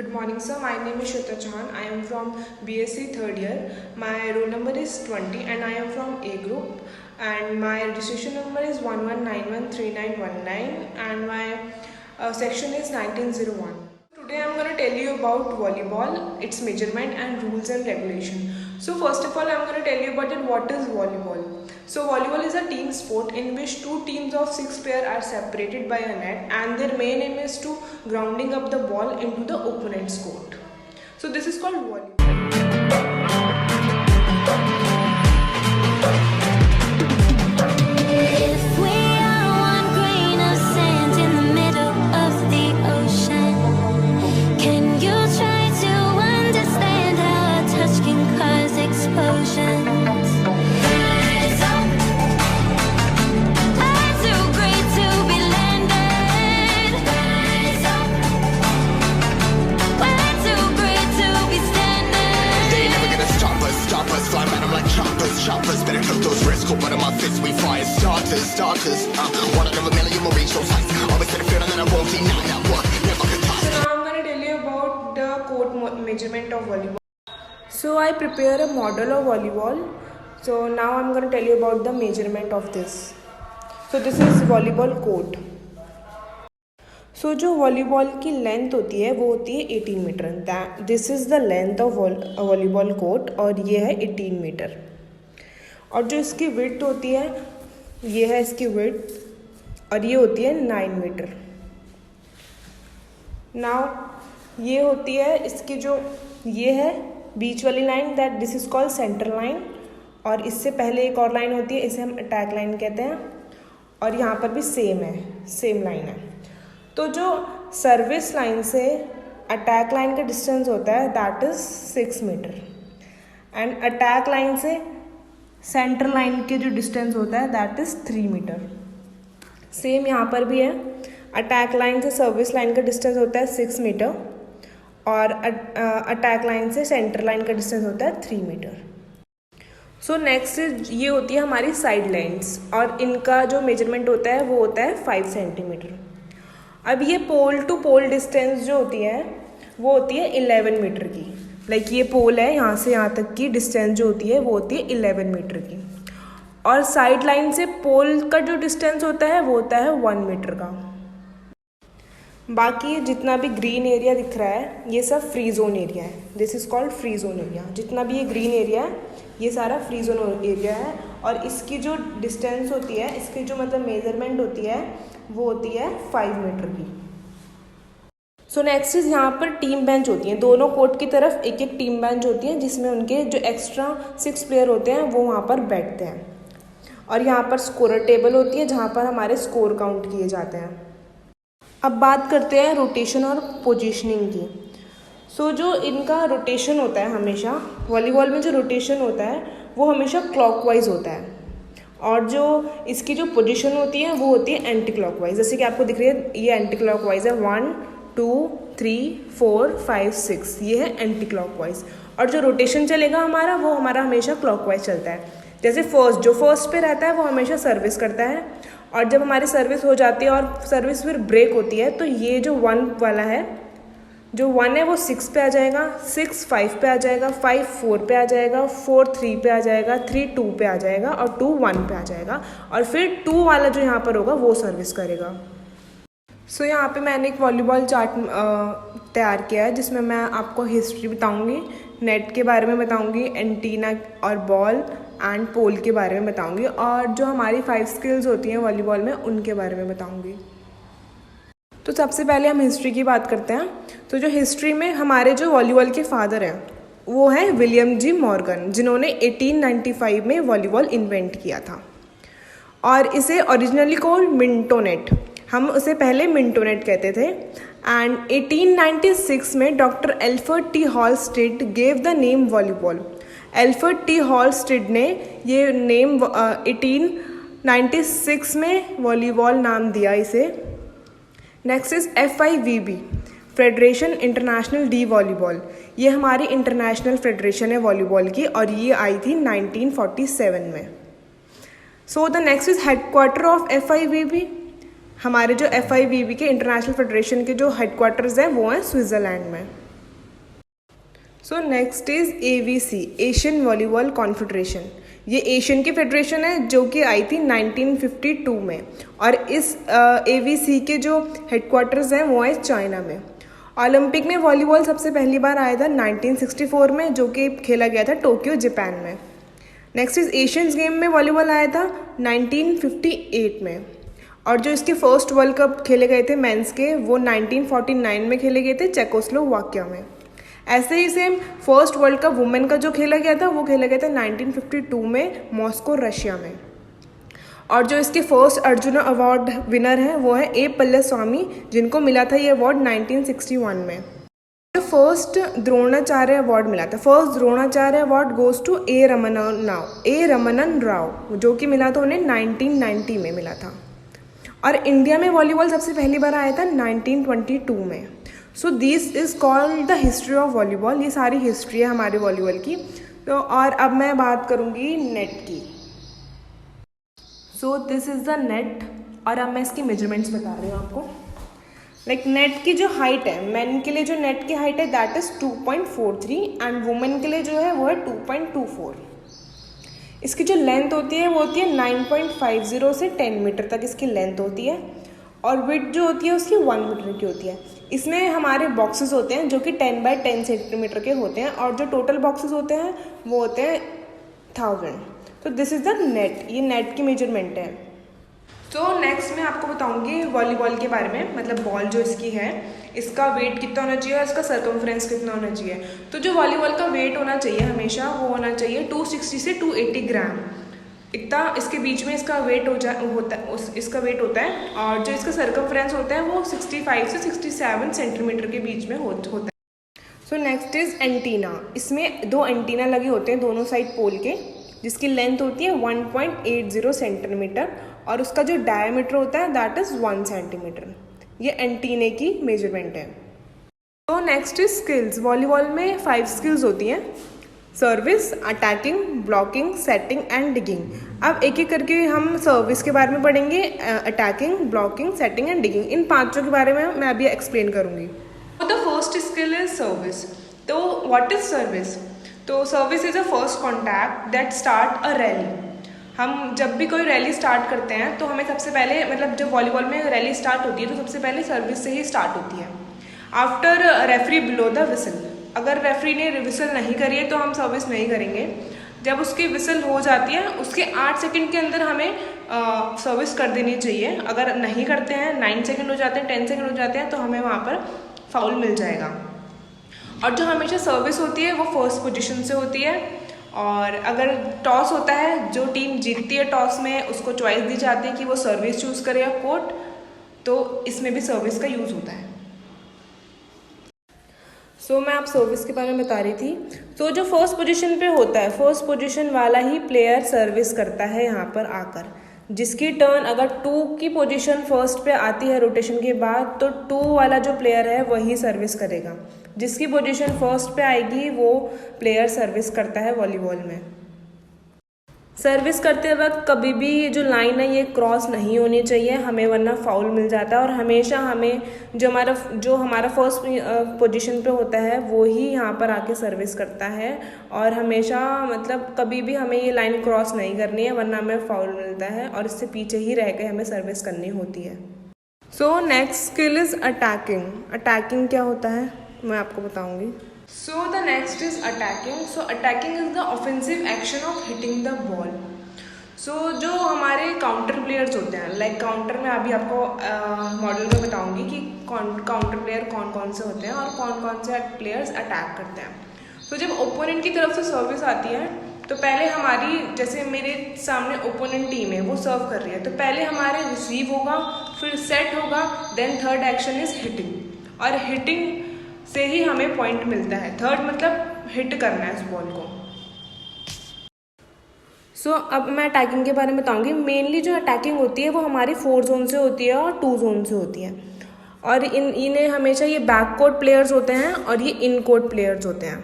Good morning, sir. My name is Shweta Chauhan. I am from BSc third year. My roll number is 20 and I am from A group. And my registration number is 11913919 and my section is 1901. Today I am going to tell you about volleyball, its measurement and rules and regulation. So first of all, I am going to tell you about what is volleyball. So volleyball is a team sport in which two teams of 6 players are separated by a net and their main aim is to grounding up the ball into the opponent's court. So this is called volleyball. Choppers, better cook those wrists, cool butt on my fists, we fire starters, one out of a million will reach those heights, always to the field and then I won't see not one, never could toss. So now I'm going to tell you about the court measurement of volleyball. So I prepare a model of volleyball. So now I'm going to tell you about the measurement of this. So this is volleyball court. So जो volleyball की length होती है वो होती है 18 metre. This is the length of volleyball court और ये है 18 मीटर. और जो इसकी विड्थ होती है ये है इसकी विड्थ और ये होती है 9 मीटर. नाउ ये होती है इसकी जो ये है बीच वाली line that this is called centre line. और इससे पहले एक और लाइन होती है इसे हम अटैक लाइन कहते हैं. और यहाँ पर भी सेम लाइन है. तो जो सर्विस लाइन से अटैक लाइन का डिस्टेंस होता है that is 6 metre and attack line से सेंटर लाइन के जो डिस्टेंस होता है दैट इज़ 3 मीटर. सेम यहाँ पर भी है. अटैक लाइन से सर्विस लाइन का डिस्टेंस होता है 6 मीटर और अटैक लाइन से सेंटर लाइन का डिस्टेंस होता है 3 मीटर. सो नेक्स्ट ये होती है हमारी साइड लाइन्स और इनका जो मेजरमेंट होता है वो होता है 5 सेंटीमीटर. अब ये पोल टू पोल डिस्टेंस जो होती है वो होती है 11 मीटर की. लाइक ये पोल है यहाँ से यहाँ तक की डिस्टेंस जो होती है वो होती है 11 मीटर की. और साइड लाइन से पोल का जो डिस्टेंस होता है वो होता है 1 मीटर का. बाकी जितना भी ग्रीन एरिया दिख रहा है ये सब फ्री जोन एरिया है. This is called free zone area. जितना भी ये ग्रीन एरिया है ये सारा फ्री जोन एरिया है. और इसकी जो डिस्टेंस होती है इसकी जो मतलब मेजरमेंट होती है वो होती है 5 मीटर की. सो नेक्स्ट इज यहाँ पर टीम बेंच होती हैं. दोनों कोर्ट की तरफ एक एक टीम बेंच होती है जिसमें उनके जो एक्स्ट्रा 6 प्लेयर होते हैं वो वहाँ पर बैठते हैं. और यहाँ पर स्कोरर टेबल होती है जहाँ पर हमारे स्कोर काउंट किए जाते हैं. अब बात करते हैं रोटेशन और पोजीशनिंग की. सो जो इनका रोटेशन होता है हमेशा वॉलीबॉल में जो रोटेशन होता है वो हमेशा क्लॉकवाइज होता है. और जो इसकी जो पोजीशन होती है वो होती है एंटी क्लॉकवाइज. जैसे कि आपको दिख रही है ये एंटी क्लॉकवाइज है. 1 2 3 4 5 6 ये है एंटी क्लॉकवाइज. और जो रोटेशन चलेगा हमारा वो हमारा हमेशा क्लॉकवाइज चलता है. जैसे जो फर्स्ट पे रहता है वो हमेशा सर्विस करता है. और जब हमारी सर्विस हो जाती है और सर्विस फिर ब्रेक होती है तो ये जो 1 वाला है जो 1 है वो 6 पे आ जाएगा, 6 5 पे आ जाएगा, 5 4 पे आ जाएगा, 4 3 पे आ जाएगा, 3 2 पे आ जाएगा और 2 1 पे आ जाएगा. और फिर 2 वाला जो यहाँ पर होगा वो सर्विस करेगा. सो यहाँ पे मैंने एक वॉलीबॉल चार्ट तैयार किया है जिसमें मैं आपको हिस्ट्री बताऊँगी, नेट के बारे में बताऊँगी, एंटीना और बॉल एंड पोल के बारे में बताऊँगी और जो हमारी 5 स्किल्स होती हैं वॉलीबॉल में उनके बारे में बताऊँगी. तो सबसे पहले हम हिस्ट्री की बात करते हैं. तो जो हिस्ट्री में हमारे जो वॉलीबॉल के फादर हैं वो हैं विलियम जी मॉर्गन जिन्होंने 1895 में वॉलीबॉल इन्वेंट किया था. और इसे ओरिजिनली कॉल्ड मिंटोनेट, हम उसे पहले मिंटोनेट कहते थे. एंड 1896 में doctor Alfred T Halsted gave the name volleyball. Alfred T Halsted ने ये नेम 1896 में वॉलीबॉल नाम दिया इसे. Next is FIVB federation international D volleyball. ये हमारी इंटरनेशनल फेडरेशन है वॉलीबॉल की और ये आई थी 1947 में. सो the next is headquarter of FIVB. हमारे जो FIVB के इंटरनेशनल फेडरेशन के जो हेडक्वार्टर्स हैं वो हैं स्विट्ज़रलैंड में. So next is AVC, Asian volleyball confederation. ये एशियन की फेडरेशन है जो कि आई थी 1952 में, और इस AVC के जो हेडक्वार्टर्स हैं वो है चाइना में। ओलंपिक में वॉलीबॉल सबसे पहली बार आया था 1964 में, जो कि खेला गया था टोक्यो जापान में। नेक्स्ट इज एशियंस गेम में वॉलीबॉल आया था 1958 में, और जो इसके फर्स्ट वर्ल्ड कप खेले गए थे मेंस के वो 1949 में खेले गए थे चेकोस्लोवाकिया में। ऐसे ही same first world cup women का जो खेला गया था वो खेला गया था 1952 में मॉस्को रशिया में। और जो इसके फर्स्ट अर्जुना अवार्ड विनर हैं वो है A पल्लस्वामी, जिनको मिला था ये अवार्ड 1961 में। जो फर्स्ट द्रोणाचार्य अवार्ड मिला था, first Dronacharya award goes to A Ramanan Rao, जो कि मिला था उन्हें 1990 में मिला था। और इंडिया में वॉलीबॉल सबसे पहली बार आया था 1922 में। So this is called the history of volleyball. ये सारी हिस्ट्री है हमारे वॉलीबॉल की। तो और अब मैं बात करूँगी नेट की। So this is the net, और अब मैं इसकी मेजरमेंट्स बता रही हूँ आपको। लाइक नेट की जो हाइट है, मैन के लिए जो नेट की हाइट है दैट इज़ 2.43 एंड वुमेन के लिए जो है वो है 2.24। इसकी जो लेंथ होती है वो होती है 9.50 से 10 मीटर तक इसकी लेंथ होती है, और विड्थ जो होती है उसकी 1 मीटर की होती है। इसमें हमारे बॉक्सेस होते हैं जो कि 10 बाय 10 सेंटीमीटर के होते हैं, और जो टोटल बॉक्सेस होते हैं वो होते हैं 1000। तो दिस इज़ द नेट, ये नेट की मेजरमेंट है। तो नेक्स्ट मैं आपको बताऊंगी वॉलीबॉल के बारे में, मतलब बॉल जो इसकी है इसका वेट कितना होना चाहिए और इसका सर्कमफ्रेंस कितना होना चाहिए। तो जो वॉलीबॉल का वेट होना चाहिए हमेशा वो होना चाहिए 260 से 280 ग्राम, इतना इसके बीच में इसका वेट इसका वेट होता है। और जो इसका सर्कमफ्रेंस होता है वो 65 से 67 सेंटीमीटर के बीच में होता है। So next is antenna. इसमें 2 एंटीना लगे होते हैं दोनों साइड पोल के, जिसकी लेंथ होती है 1.80 सेंटीमीटर, और उसका जो डायमीटर होता है दैट इज़ 1 सेंटीमीटर। ये एंटीने की मेजरमेंट है। तो नेक्स्ट इज स्किल्स। वॉलीबॉल में 5 स्किल्स होती हैं: service, attacking, blocking, setting and digging. अब एक एक करके हम सर्विस के बारे में पढ़ेंगे, attacking, blocking, setting and digging. इन पांचों के बारे में मैं अभी एक्सप्लेन करूंगी। The first skill is service. तो व्हाट इज सर्विस? तो service is a first contact that start a rally. हम जब भी कोई रैली स्टार्ट करते हैं तो हमें सबसे पहले, मतलब जब वॉलीबॉल में रैली स्टार्ट होती है तो सबसे पहले सर्विस से ही स्टार्ट होती है। After referee blow the whistle. अगर रेफरी ने विसल नहीं करी है तो हम सर्विस नहीं करेंगे। जब उसकी विसल हो जाती है उसके 8 सेकंड के अंदर हमें सर्विस कर देनी चाहिए। अगर नहीं करते हैं, 9 सेकंड हो जाते हैं, 10 सेकंड हो जाते हैं, तो हमें वहाँ पर फाउल मिल जाएगा। और जो हमेशा सर्विस होती है वो फर्स्ट पोजीशन से होती है। और अगर टॉस होता है, जो टीम जीतती है टॉस में उसको चॉइस दी जाती है कि वो सर्विस चूज़ करे या कोर्ट, तो इसमें भी सर्विस का यूज़ होता है। मैं आप सर्विस के बारे में बता रही थी। तो जो फर्स्ट पोजीशन पे होता है, फर्स्ट पोजीशन वाला ही प्लेयर सर्विस करता है यहाँ पर आकर। जिसकी टर्न अगर 2 की पोजीशन फर्स्ट पे आती है रोटेशन के बाद, तो 2 वाला जो प्लेयर है वही सर्विस करेगा। जिसकी पोजीशन फर्स्ट पे आएगी वो प्लेयर सर्विस करता है वॉलीबॉल में। सर्विस करते वक्त कभी भी ये जो लाइन है ये क्रॉस नहीं होनी चाहिए हमें, वरना फाउल मिल जाता है। और हमेशा हमें जो हमारा फर्स्ट पोजीशन पे होता है वो ही यहाँ पर आके सर्विस करता है। और हमेशा मतलब कभी भी हमें ये लाइन क्रॉस नहीं करनी है, वरना हमें फाउल मिलता है और इससे पीछे ही रह के हमें सर्विस करनी होती है। Next skill is attacking. Attacking क्या होता है मैं आपको बताऊँगी। The next is attacking. Attacking is the offensive action of hitting the ball. जो हमारे काउंटर प्लेयर्स होते हैं, लाइक काउंटर में अभी आपको मॉडल में बताऊंगी कि काउंटर प्लेयर कौन कौन से होते हैं और कौन कौन से प्लेयर्स अटैक करते हैं। जब ओपोनेंट की तरफ से सर्विस आती है तो पहले हमारी, जैसे मेरे सामने ओपोनेंट टीम है वो सर्व कर रही है, तो पहले हमारे रिसीव होगा, फिर सेट होगा, then third action is hitting. और हिटिंग से ही हमें पॉइंट मिलता है। थर्ड मतलब हिट करना है उस बॉल को। अब मैं अटैकिंग के बारे में बताऊंगी। मेनली जो अटैकिंग होती है वो हमारी 4 जोन से होती है और 2 जोन से होती है। और इन्हें हमेशा ये बैक कोर्ट प्लेयर्स होते हैं और ये इन कोर्ट प्लेयर्स होते हैं।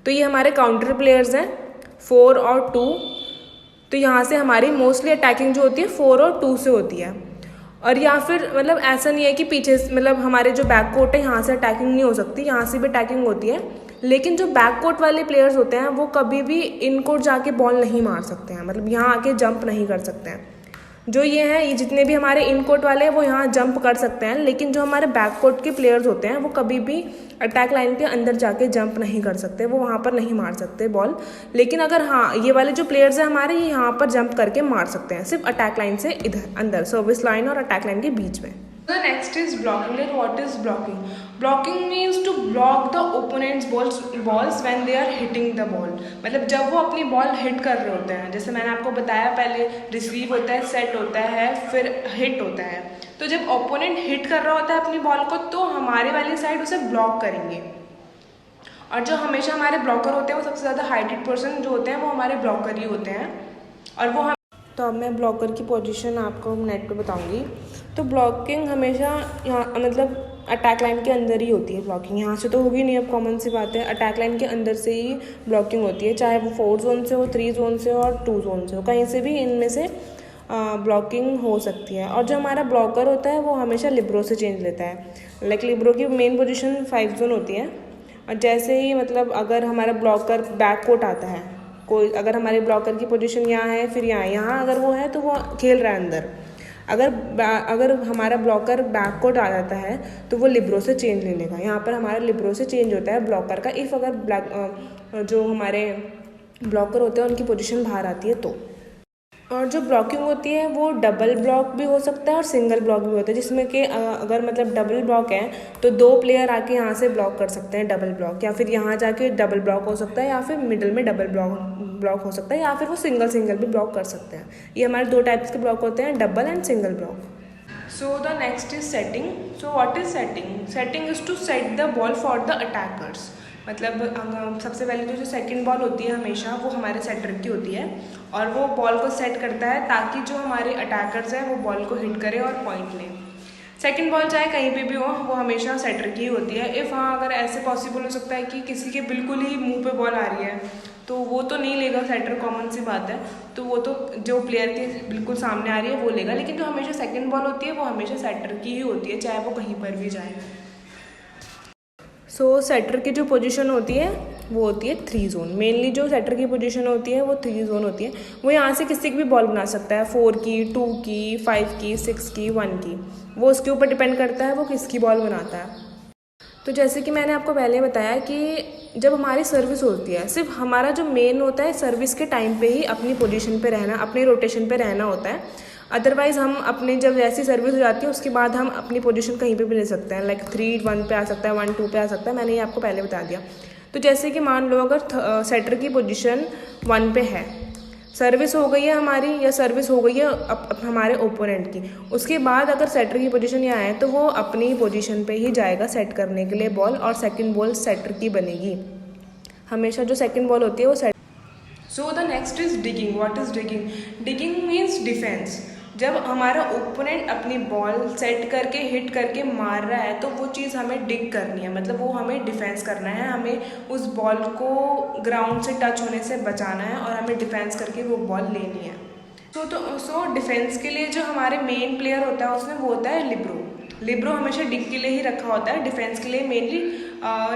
तो ये हमारे काउंटर प्लेयर्स हैं 4 और 2। तो यहाँ से हमारी मोस्टली अटैकिंग जो होती है 4 और 2 से होती है। और या फिर मतलब ऐसा नहीं है कि पीछे, मतलब हमारे जो बैक कोर्ट है यहाँ से अटैकिंग नहीं हो सकती, यहाँ से भी अटैकिंग होती है। लेकिन जो बैक कोर्ट वाले प्लेयर्स होते हैं वो कभी भी इन कोर्ट जाके बॉल नहीं मार सकते हैं, मतलब यहाँ आके जंप नहीं कर सकते हैं। जो ये हैं, ये जितने भी हमारे इन कोर्ट वाले हैं वो यहाँ जंप कर सकते हैं, लेकिन जो हमारे बैक कोर्ट के प्लेयर्स होते हैं वो कभी भी अटैक लाइन के अंदर जाके जंप नहीं कर सकते, वो वहाँ पर नहीं मार सकते बॉल। लेकिन अगर हाँ, ये वाले जो प्लेयर्स हैं हमारे, ये यहाँ पर जंप करके मार सकते हैं, सिर्फ अटैक लाइन से इधर अंदर, सर्विस लाइन और अटैक लाइन के बीच में। The next is blocking. Like what is blocking? Blocking means to block the opponent's balls when they are hitting the ball. मतलब जब वो अपनी बॉल हिट कर रहे होते हैं, जैसे मैंने आपको बताया पहले, रिसीव होता है, सेट होता है, फिर हिट होता है। तो जब ओपोनेंट हिट कर रहा होता है अपनी बॉल को, तो हमारे वाली साइड उसे ब्लॉक करेंगे। और जो हमेशा हमारे ब्लॉकर होते हैं वो सबसे ज़्यादा हाइटेड पर्सन जो होते हैं वो हमारे ब्लॉकर ही होते हैं। और वो तो अब मैं ब्लॉकर की पोजीशन आपको नेट पे बताऊंगी। तो ब्लॉकिंग हमेशा यहाँ मतलब अटैक लाइन के अंदर ही होती है ब्लॉकिंग, यहाँ से तो होगी नहीं, अब कॉमन सी बात है, अटैक लाइन के अंदर से ही ब्लॉकिंग होती है, चाहे वो 4 जोन से हो, 3 जोन से हो और 2 जोन से हो, कहीं से भी इनमें से ब्लॉकिंग हो सकती है। और जो हमारा ब्लॉकर होता है वो हमेशा लिब्रो से चेंज लेता है। लाइक लिब्रो की मेन पोजीशन 5 जोन होती है, और जैसे ही मतलब अगर हमारा ब्लॉकर बैक कोर्ट आता है, कोई अगर हमारे ब्लॉकर की पोजीशन यहाँ है, फिर यहाँ अगर वो है तो वो खेल रहा है अंदर। अगर हमारा ब्लॉकर बैक कोर्ट आ जाता है तो वो लिब्रो से चेंज ले लेगा। यहाँ पर हमारा लिब्रो से चेंज होता है ब्लॉकर का, इफ़ अगर जो हमारे ब्लॉकर होते हैं उनकी पोजीशन बाहर आती है तो। और जो ब्लॉकिंग होती है वो डबल ब्लॉक भी हो सकता है और सिंगल ब्लॉक भी होता है, जिसमें कि अगर मतलब डबल ब्लॉक है तो 2 प्लेयर आके यहाँ से ब्लॉक कर सकते हैं डबल ब्लॉक, या फिर यहाँ जाके डबल ब्लॉक हो सकता है, या फिर मिडिल में डबल ब्लॉक हो सकता है, या फिर वो सिंगल भी ब्लॉक कर सकते हैं। ये हमारे 2 टाइप्स के ब्लॉक होते हैं, double and single block. So the next is setting. So what is setting? Setting is to set the ball for the attackers. मतलब सबसे पहले जो सेकंड बॉल होती है हमेशा वो हमारे सेटर की होती है, और वो बॉल को सेट करता है ताकि जो हमारे अटैकर्स हैं वो बॉल को हिट करें और पॉइंट लें। सेकंड बॉल चाहे कहीं पे भी हो, वो हमेशा सेटर की होती है। इफ़ हाँ, अगर ऐसे पॉसिबल हो सकता है कि किसी के बिल्कुल ही मुंह पे बॉल आ रही है तो वो तो नहीं लेगा सेटर, कॉमन सी बात है, तो वो तो जो प्लेयर के बिल्कुल सामने आ रही है वो लेगा। लेकिन जो हमेशा सेकेंड बॉल होती है वो हमेशा सेटर की ही होती है, चाहे वो कहीं पर भी जाए। सो सेटर की जो पोजीशन होती है वो होती है 3 जोन। मेनली जो सेटर की पोजीशन होती है वो 3 जोन होती है। वो यहाँ से किसी की भी बॉल बना सकता है, 4 की, 2 की, 5 की, 6 की, 1 की, वो उसके ऊपर डिपेंड करता है वो किसकी बॉल बनाता है। तो जैसे कि मैंने आपको पहले बताया कि जब हमारी सर्विस होती है, सिर्फ हमारा जो मेन होता है सर्विस के टाइम पे ही अपनी पोजीशन पे रहना, अपने रोटेशन पे रहना होता है। अदरवाइज़ हम अपने जब वैसी सर्विस हो जाती है उसके बाद हम अपनी पोजीशन कहीं पे भी ले सकते हैं, लाइक 3-1 पे आ सकता है, 1-2 पे आ सकता है, मैंने ये आपको पहले बता दिया। तो जैसे कि मान लो अगर सेटर की पोजीशन 1 पे है, सर्विस हो गई है हमारी या सर्विस हो गई है हमारे ओपोनेंट की, उसके बाद अगर सेटर की पोजीशन यहाँ है तो वो अपनी पोजीशन पे ही जाएगा सेट करने के लिए बॉल, और सेकंड बॉल सेटर की बनेगी। हमेशा जो सेकंड बॉल होती है वो set. So the next is digging. What is digging? Digging means defence. जब हमारा ओपोनेंट अपनी बॉल सेट करके हिट करके मार रहा है तो वो चीज़ हमें डिग करनी है, मतलब वो हमें डिफेंस करना है, हमें उस बॉल को ग्राउंड से टच होने से बचाना है और हमें डिफेंस करके वो बॉल लेनी है। सो डिफेंस के लिए जो हमारे मेन प्लेयर होता है उसमें वो होता है लिब्रो। लिब्रो हमेशा डिग के लिए ही रखा होता है, डिफेंस के लिए मेनली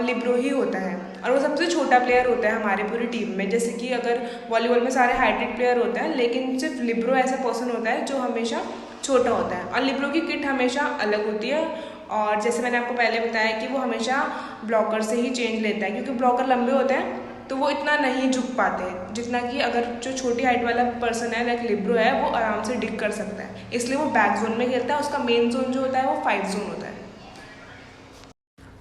लिब्रो ही होता है, और वो सबसे छोटा प्लेयर होता है हमारी पूरी टीम में। जैसे कि अगर वॉलीबॉल में सारे हाइटेड प्लेयर होते हैं, लेकिन सिर्फ लिब्रो ऐसा पर्सन होता है जो हमेशा छोटा होता है, और लिब्रो की किट हमेशा अलग होती है। और जैसे मैंने आपको पहले बताया कि वो हमेशा ब्लॉकर से ही चेंज लेता है, क्योंकि ब्लॉकर लंबे होते हैं तो वो इतना नहीं झुक पाते जितना कि अगर जो छोटी हाइट वाला पर्सन है लाइक लिब्रो है वो आराम से डिग कर सकता है, इसलिए वो बैक जोन में खेलता है। उसका मेन जोन जो होता है वो 5 जोन होता है।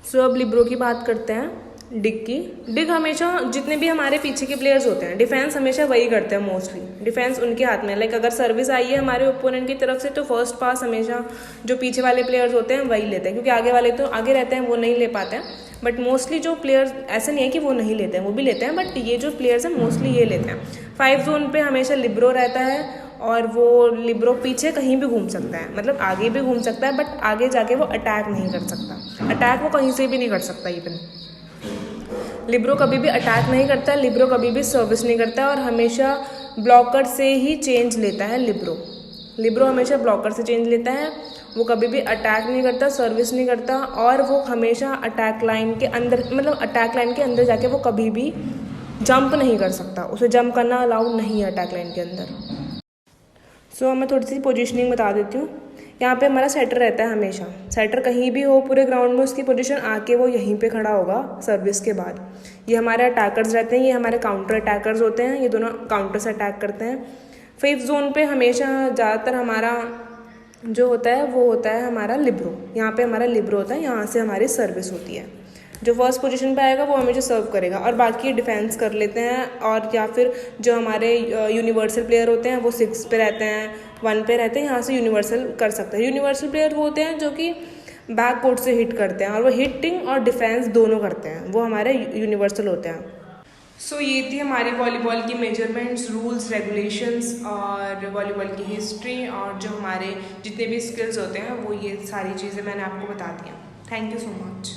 सो अब लिब्रो की बात करते हैं, डिग की। डिग हमेशा जितने भी हमारे पीछे के प्लेयर्स होते हैं, डिफेंस हमेशा वही करते हैं मोस्टली, डिफेंस उनके हाथ में। लाइक अगर सर्विस आई है हमारे ओपोनेंट की तरफ से तो फर्स्ट पास हमेशा जो पीछे वाले प्लेयर्स होते हैं वही लेते हैं, क्योंकि आगे वाले तो आगे रहते हैं वो नहीं ले पाते हैं। बट मोस्टली जो प्लेयर्स, ऐसा नहीं है कि वो नहीं लेते हैं, वो भी लेते हैं, बट ये जो प्लेयर्स हैं मोस्टली ये लेते हैं। 5 जोन पे हमेशा लिब्रो रहता है, और वो लिब्रो पीछे कहीं भी घूम सकता है, मतलब आगे भी घूम सकता है, बट आगे जाके वो अटैक नहीं कर सकता। अटैक वो कहीं से भी नहीं कर सकता। इवन लिब्रो कभी भी अटैक नहीं करता, लिब्रो कभी भी सर्विस नहीं करता, और हमेशा ब्लॉकर से ही चेंज लेता है लिब्रो। लिब्रो हमेशा ब्लॉकर से चेंज लेता है, वो कभी भी अटैक नहीं करता, सर्विस नहीं करता, और वो हमेशा अटैक लाइन के अंदर, मतलब अटैक लाइन के अंदर जाके वो कभी भी जंप नहीं कर सकता, उसे जंप करना अलाउड नहीं है अटैक लाइन के अंदर। सो मैं थोड़ी सी पोजीशनिंग बता देती हूँ। यहाँ पे हमारा सेटर रहता है हमेशा, सेटर कहीं भी हो पूरे ग्राउंड में उसकी पोजीशन आके वो यहीं पे खड़ा होगा सर्विस के बाद। ये हमारे अटैकर्स रहते हैं, ये हमारे काउंटर अटैकर्स होते हैं, ये दोनों काउंटर से अटैक करते हैं। 5th जोन पे हमेशा ज़्यादातर हमारा जो होता है वो होता है हमारा लिब्रो। यहाँ पे हमारा लिब्रो होता है, यहाँ से हमारी सर्विस होती है। जो फर्स्ट पोजीशन पे आएगा वो हमेशा सर्व करेगा, और बाकी डिफेंस कर लेते हैं, और या फिर जो हमारे यूनिवर्सल प्लेयर होते हैं वो 6 पे रहते हैं, 1 पे रहते हैं, यहाँ से यूनिवर्सल कर सकते हैं। यूनिवर्सल प्लेयर वो होते हैं जो कि बैक कोर्ट से हिट करते हैं, और वो हिटिंग और डिफेंस दोनों करते हैं, वो हमारे यूनिवर्सल होते हैं। सो ये थी हमारी वॉलीबॉल की मेजरमेंट्स, रूल्स, रेगुलेशंस और वॉलीबॉल की हिस्ट्री, और जो हमारे जितने भी स्किल्स होते हैं वो ये सारी चीज़ें मैंने आपको बता दी हैं। Thank you so much.